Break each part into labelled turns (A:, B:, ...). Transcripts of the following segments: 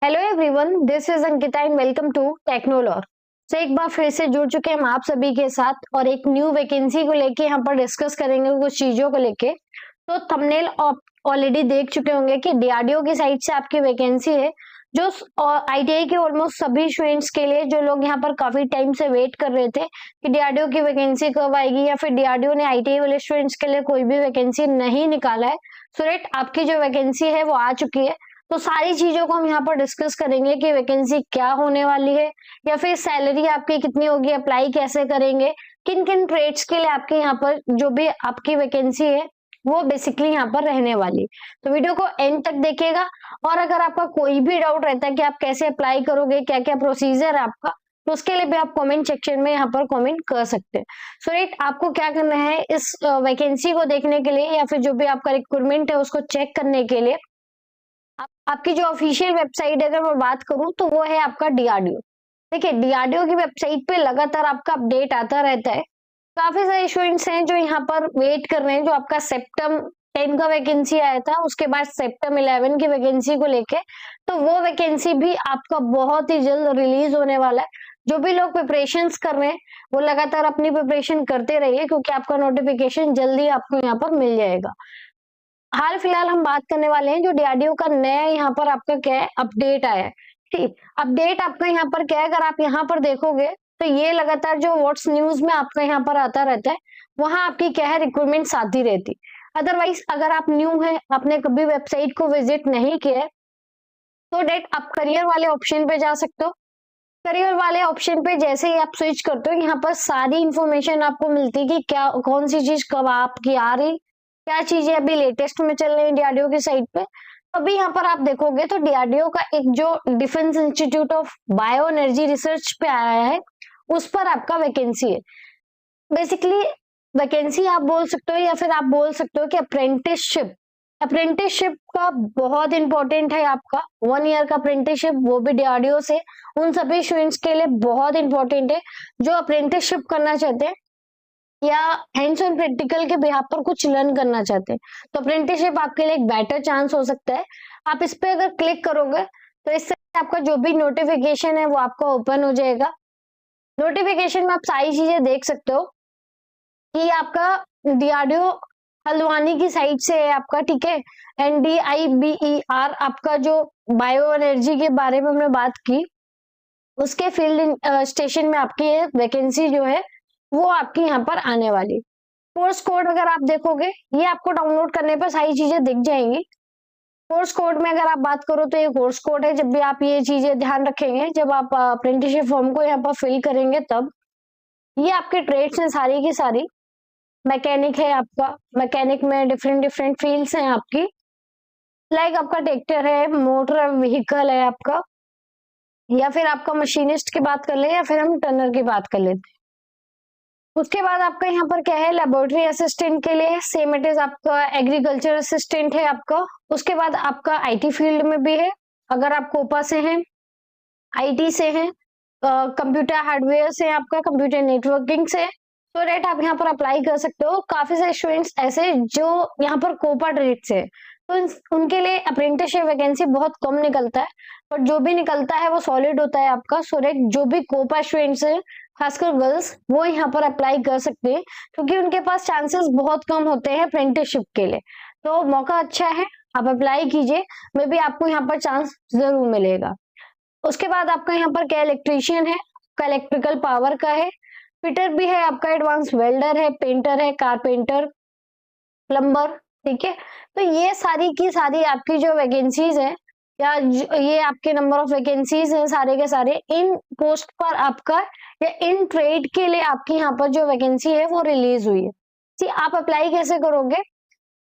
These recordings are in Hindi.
A: Hello everyone, this is Ankita and welcome to टेक्नोलॉर। तो एक बार फिर से जुड़ चुके हैं हम आप सभी के साथ और एक न्यू वैकेंसी को लेके यहाँ पर डिस्कस करेंगे कुछ चीजों को लेके। तो थंबनेल ऑलरेडी देख चुके होंगे कि डीआरडीओ की साइड से आपकी वैकेंसी है जो आईटीआई के ऑलमोस्ट सभी स्टूडेंट्स के लिए, जो लोग यहाँ पर काफी टाइम से वेट कर रहे थे कि डीआरडीओ की वैकेंसी कब आएगी या फिर डीआरडीओ ने आईटीआई वाले स्टूडेंट्स के लिए कोई भी वैकेंसी नहीं निकाला है। सो राइट, आपकी जो वैकेंसी है वो आ चुकी है। तो सारी चीजों को हम यहाँ पर डिस्कस करेंगे कि वैकेंसी क्या होने वाली है या फिर सैलरी आपकी कितनी होगी, अप्लाई कैसे करेंगे, किन किन ट्रेड्स के लिए आपके यहाँ पर जो भी आपकी वैकेंसी है वो बेसिकली यहाँ पर रहने वाली। तो वीडियो को एंड तक देखिएगा और अगर आपका कोई भी डाउट रहता है कि आप कैसे अप्लाई करोगे, क्या क्या प्रोसीजर है आपका, तो उसके लिए भी आप कमेंट सेक्शन में यहाँ पर कमेंट कर सकते हैं। सो राइट, आपको क्या करना है इस वैकेंसी को देखने के लिए या फिर जो भी आपका रिक्वायरमेंट है उसको चेक करने के लिए आपकी जो ऑफिशियल वेबसाइट अगर मैं बात करूं तो वो है आपका डीआरडीओ। देखिए, डीआरडीओ की वेबसाइट पे लगातार आपका अपडेट आता रहता है। काफी सारे स्टूडेंट्स हैं जो यहाँ पर वेट कर रहे हैं, जो आपका सेप्टम 10 का वैकेंसी आया था, उसके बाद सेप्टम 11 की वैकेंसी को लेके, तो वो वैकेंसी भी आपका बहुत ही जल्द रिलीज होने वाला है। जो भी लोग प्रिपरेशंस कर रहे हैं वो लगातार अपनी प्रिपरेशन करते रहिए क्योंकि आपका नोटिफिकेशन जल्दी आपको यहाँ पर मिल जाएगा। हाल फिलहाल हम बात करने वाले हैं जो डीआरडीओ का नया यहाँ पर आपका क्या है अपडेट आया है। ठीक, अपडेट आपका यहाँ पर क्या है, अगर आप यहाँ पर देखोगे तो ये लगातार जो व्हाट्स न्यूज में आपका यहाँ पर आता रहता है, वहां आपकी क्या है रिक्रूटमेंट आती रहती। अदरवाइज अगर आप न्यू है, आपने कभी वेबसाइट को विजिट नहीं किया है, तो डायरेक्ट आप करियर वाले ऑप्शन पे जा सकते हो। करियर वाले ऑप्शन पे जैसे ही आप स्विच करते हो, यहाँ पर सारी इंफॉर्मेशन आपको मिलती है कि क्या कौन सी चीज कब आपकी आ रही, क्या चीजें अभी लेटेस्ट में चल रही है डीआरडीओ की साइट पे। अभी यहाँ पर आप देखोगे तो डीआरडीओ का एक जो defence institute of bio energy research पे आया है, उस पर आपका वैकेंसी है। बेसिकली वैकेंसी आप बोल सकते हो या फिर आप बोल सकते हो कि अप्रेंटिसशिप। अप्रेंटिसशिप का बहुत इंपॉर्टेंट है आपका 1 ईयर का अप्रेंटिसशिप, वो भी डीआरडीओ से। उन सभी स्टूडेंट्स के लिए बहुत इंपॉर्टेंट है जो अप्रेंटिसशिप करना चाहते हैं या हैंड्स ऑन प्रैक्टिकल के बिहाफ पर कुछ लर्न करना चाहते हैं। तो अप्रेंटिसशिप आपके लिए एक बेटर चांस हो सकता है। आप इस पे अगर क्लिक करोगे तो इससे आपका जो भी नोटिफिकेशन है वो आपका ओपन हो जाएगा। नोटिफिकेशन में आप सारी चीजें देख सकते हो कि आपका डीआरडीओ हल्द्वानी की साइड से है आपका, ठीक है। NDIBER आपका जो बायो एनर्जी के बारे में हमने बात की, उसके फील्ड स्टेशन में आपकी वैकेंसी जो है वो आपकी यहाँ पर आने वाली। कोर्स कोड अगर आप देखोगे, ये आपको डाउनलोड करने पर सारी चीजें दिख जाएंगी। कोर्स कोड में अगर आप बात करो तो ये कोर्स कोड है। जब भी आप ये चीजें ध्यान रखेंगे, जब आप अप्रेंटिसशिप फॉर्म को यहाँ पर फिल करेंगे, तब ये आपके ट्रेड्स हैं सारी की सारी। मैकेनिक है आपका, मैकेनिक में डिफरेंट डिफरेंट फील्ड्स हैं आपकी, लाइक आपका ट्रैक्टर है, मोटर व्हीकल है आपका, या फिर आपका मशीनिस्ट की बात कर ले या फिर हम टर्नर की बात कर लेते हैं। उसके बाद आपका यहाँ पर क्या है, लेबोरेटरी असिस्टेंट के लिए सेम इट इज आपका एग्रीकल्चर असिस्टेंट है आपका। उसके बाद आपका आईटी फील्ड में भी है, अगर आप कोपा से हैं, आईटी से हैं, कंप्यूटर हार्डवेयर से, आपका कंप्यूटर नेटवर्किंग से, तो राइट आप यहाँ पर अप्लाई कर सकते हो। काफी सारे स्टूडेंट्स ऐसे जो यहाँ पर कोपा ट्रेड से, तो उनके लिए अप्रेंटिसशिप वैकेंसी बहुत कम निकलता है, पर जो भी निकलता है वो सॉलिड होता है आपका। सो राइट, जो भी कोपा स्टूडेंट्स है, खासकर गर्ल्स, वो यहाँ पर अप्लाई कर सकते हैं क्योंकि उनके पास चांसेस बहुत कम होते हैं अप्रेंटिसशिप के लिए। तो मौका अच्छा है, आप अप्लाई कीजिए, मे बी आपको यहाँ पर चांस जरूर मिलेगा। उसके बाद आपका यहाँ पर क्या, इलेक्ट्रीशियन है, आपका इलेक्ट्रिकल पावर का है, फिटर भी है आपका, एडवांस वेल्डर है, पेंटर है, कारपेंटर, प्लम्बर, ठीक है। तो ये सारी की सारी आपकी जो वैकेंसीज है या ये आपके नंबर ऑफ वैकेंसीज हैं सारे के सारे, इन पोस्ट पर आपका या इन ट्रेड के लिए आपकी यहाँ पर जो वैकेंसी है वो रिलीज हुई है। जी, आप अप्लाई कैसे करोगे?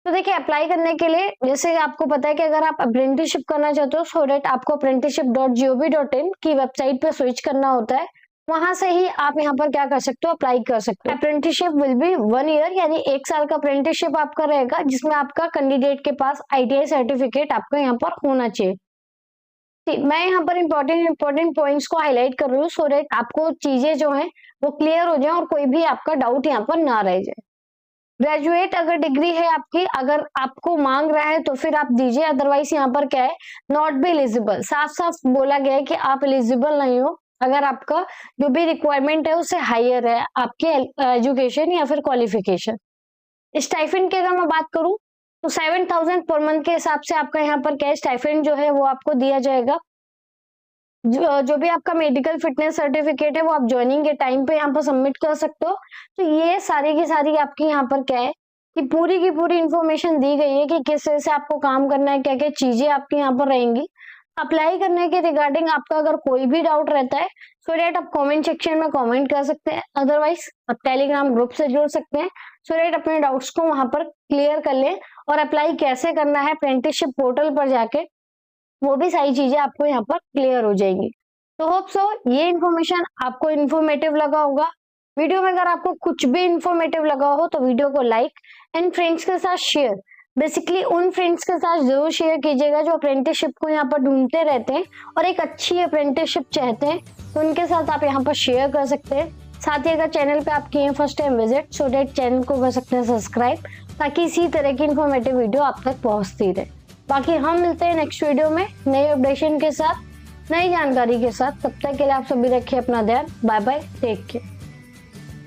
A: तो देखिए, अप्लाई करने के लिए जैसे आपको पता है कि अगर आप अप्रेंटिसशिप करना चाहते हो, सो डेट आपको apprenticeship.gov.in की वेबसाइट पे स्विच करना होता है। वहां से ही आप यहाँ पर क्या कर सकते हो, अप्लाई कर सकते हो। अप्रेंटिसशिप विल बी 1 ईयर, यानी 1 साल का अप्रेंटिसशिप आपका रहेगा, जिसमें आपका कैंडिडेट के पास आईटीआई सर्टिफिकेट आपका यहाँ पर होना चाहिए। मैं यहाँ पर इंपॉर्टेंट पॉइंट्स को हाईलाइट कर रही हूँ सो दैट आपको चीजें जो है वो क्लियर हो जाए और कोई भी आपका डाउट यहाँ पर ना रह जाए। ग्रेजुएट अगर डिग्री है आपकी, अगर आपको मांग रहा है तो फिर आप दीजिए, अदरवाइज यहाँ पर क्या है, नॉट बी एलिजिबल, साफ साफ बोला गया है कि आप एलिजिबल नहीं हो अगर आपका जो भी रिक्वायरमेंट है उससे हायर है आपके एजुकेशन या फिर क्वालिफिकेशन। स्टाइफेंड की अगर मैं बात करूं तो 7,000 पर मंथ के हिसाब से आपका यहाँ पर क्या है, स्टाइफेंड जो है वो आपको दिया जाएगा। जो भी आपका मेडिकल फिटनेस सर्टिफिकेट है वो आप ज्वाइनिंग के टाइम पे यहाँ पर सबमिट कर सकते हो। तो ये सारी की सारी आपकी यहाँ पर क्या है कि पूरी की पूरी इंफॉर्मेशन दी गई है कि किस तरह से आपको काम करना है, क्या क्या चीजें आपकी यहाँ पर रहेंगी। अप्लाई करने के रिगार्डिंग आपका अगर कोई भी डाउट रहता है सो डेट आप कमेंट सेक्शन में कमेंट कर सकते हैं, अदरवाइज आप टेलीग्राम ग्रुप से जुड़ सकते हैं सो डेट अपने डाउट्स को वहां पर क्लियर कर लें। और अप्लाई कैसे करना है अप्रेंटिसशिप पोर्टल पर जाके, वो भी सारी चीजें आपको यहाँ पर क्लियर हो जाएंगी। तो होप सो ये इन्फॉर्मेशन आपको इन्फॉर्मेटिव लगा होगा। वीडियो में अगर आपको कुछ भी इन्फॉर्मेटिव लगा हो तो वीडियो को लाइक एंड फ्रेंड्स के साथ शेयर, बेसिकली उन फ्रेंड्स के साथ जरूर शेयर कीजिएगा जो अप्रेंटिसशिप को यहाँ पर ढूंढते रहते हैं और एक अच्छी अप्रेंटिसशिप चाहते हैं, तो उनके साथ आप यहाँ पर शेयर कर सकते हैं। साथ ही अगर चैनल पे आप किए हैं फर्स्ट टाइम विजिट सो डेट चैनल को कर सकते हैं सब्सक्राइब, ताकि इसी तरह की इन्फॉर्मेटिव वीडियो आप तक पहुंचती रहे। बाकी हम मिलते हैं नेक्स्ट वीडियो में नए अपडेशन के साथ, नई जानकारी के साथ। तब तक के लिए आप सभी रखिए अपना ध्यान। Bye bye, take care.